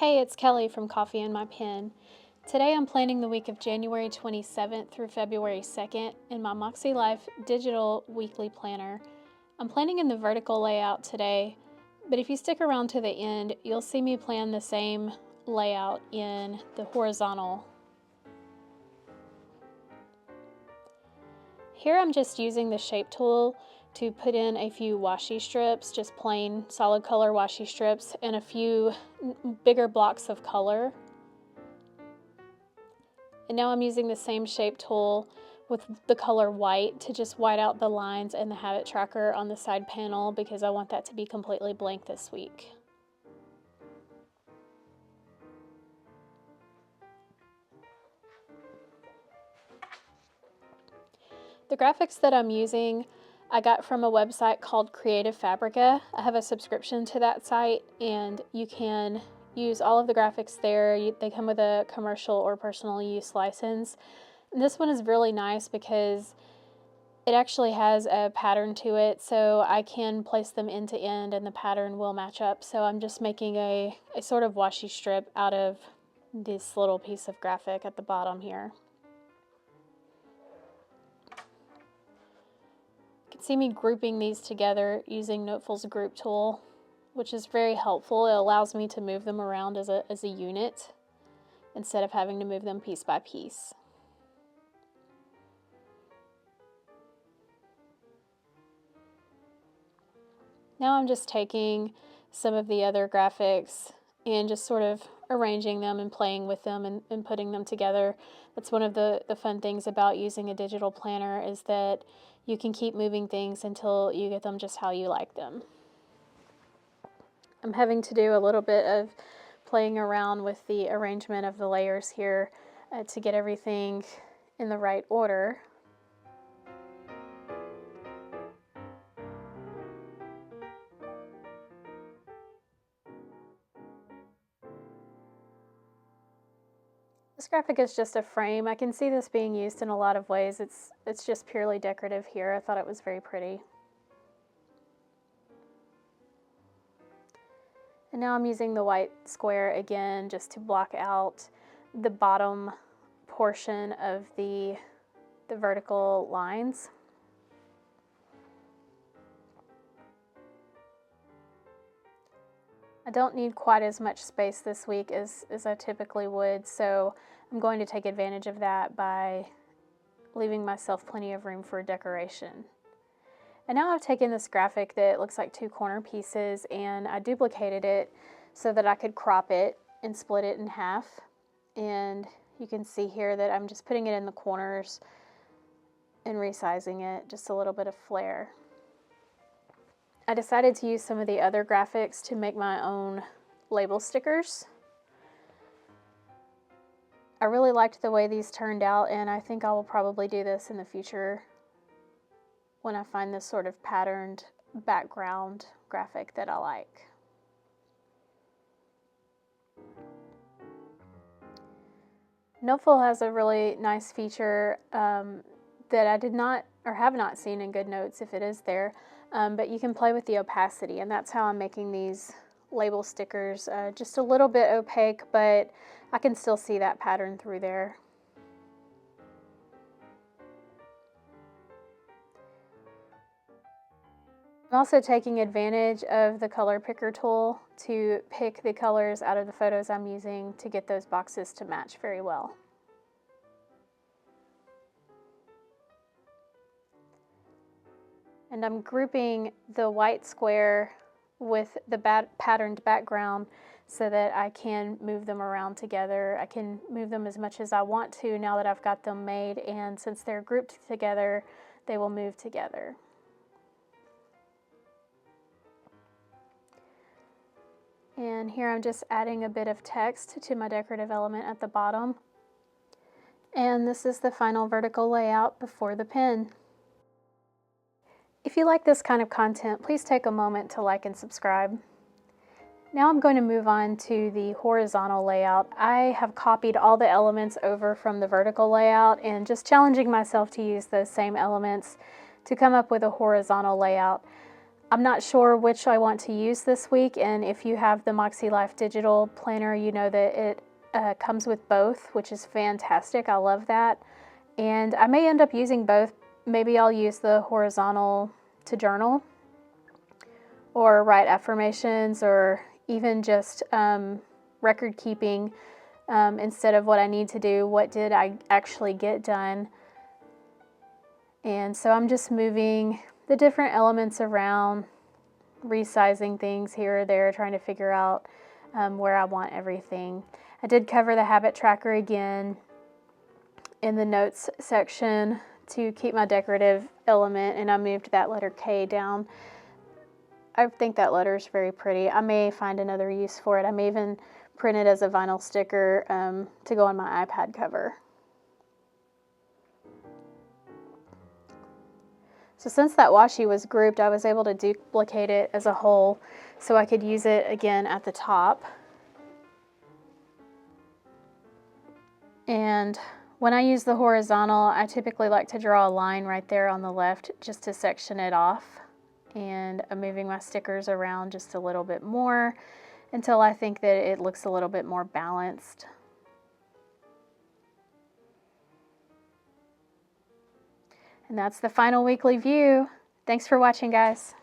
Hey, it's Kelly from Coffee and My Pen. Today I'm planning the week of January 27th through February 2nd in my Makselife Digital Weekly Planner. I'm planning in the vertical layout today, but if you stick around to the end, you'll see me plan the same layout in the horizontal. Here I'm just using the shape tool to put in a few washi strips, just plain solid color washi strips, and a few bigger blocks of color. And now I'm using the same shape tool with the color white to just white out the lines and the habit tracker on the side panel because I want that to be completely blank this week. The graphics that I'm using I got from a website called CreativeFabrica. I have a subscription to that site and you can use all of the graphics there. They come with a commercial or personal use license. And this one is really nice because it actually has a pattern to it, so I can place them end to end and the pattern will match up. So I'm just making a sort of washi strip out of this little piece of graphic at the bottom here. You can see me grouping these together using Noteful's group tool, which is very helpful. It allows me to move them around as a unit instead of having to move them piece by piece. Now I'm just taking some of the other graphics and just sort of arranging them and playing with them and putting them together. That's one of the fun things about using a digital planner, is that you can keep moving things until you get them just how you like them. I'm having to do a little bit of playing around with the arrangement of the layers here to get everything in the right order. This graphic is just a frame. I can see this being used in a lot of ways. It's just purely decorative here. I thought it was very pretty. And now I'm using the white square again just to block out the bottom portion of the vertical lines. I don't need quite as much space this week as I typically would, so I'm going to take advantage of that by leaving myself plenty of room for decoration. And now I've taken this graphic that looks like two corner pieces and I duplicated it so that I could crop it and split it in half. And you can see here that I'm just putting it in the corners and resizing it, just a little bit of flair. I decided to use some of the other graphics to make my own label stickers. I really liked the way these turned out, and I think I will probably do this in the future when I find this sort of patterned background graphic that I like. Noteful has a really nice feature that I did not or have not seen in GoodNotes, if it is there, but you can play with the opacity, and that's how I'm making these label stickers. Just a little bit opaque, but I can still see that pattern through there. I'm also taking advantage of the color picker tool to pick the colors out of the photos I'm using to get those boxes to match very well. And I'm grouping the white square with the patterned background so that I can move them around together. I can move them as much as I want to now that I've got them made, and since they're grouped together, they will move together. And here I'm just adding a bit of text to my decorative element at the bottom. And this is the final vertical layout before the pen. If you like this kind of content, please take a moment to like and subscribe. Now I'm going to move on to the horizontal layout. I have copied all the elements over from the vertical layout and just challenging myself to use those same elements to come up with a horizontal layout. I'm not sure which I want to use this week, and if you have the Makselife Digital Planner, you know that it comes with both, which is fantastic. I love that. And I may end up using both. Maybe I'll use the horizontal to journal or write affirmations, or even just record keeping instead of what I need to do, what did I actually get done. And so I'm just moving the different elements around, resizing things here or there, trying to figure out where I want everything. I did cover the habit tracker again in the notes section to keep my decorative element, and I moved that letter K down. I think that letter is very pretty. I may find another use for it. I may even print it as a vinyl sticker to go on my iPad cover. So since that washi was grouped, I was able to duplicate it as a whole so I could use it again at the top. And when I use the horizontal, I typically like to draw a line right there on the left just to section it off. And I'm moving my stickers around just a little bit more until I think that it looks a little bit more balanced. And that's the final weekly view. Thanks for watching, guys.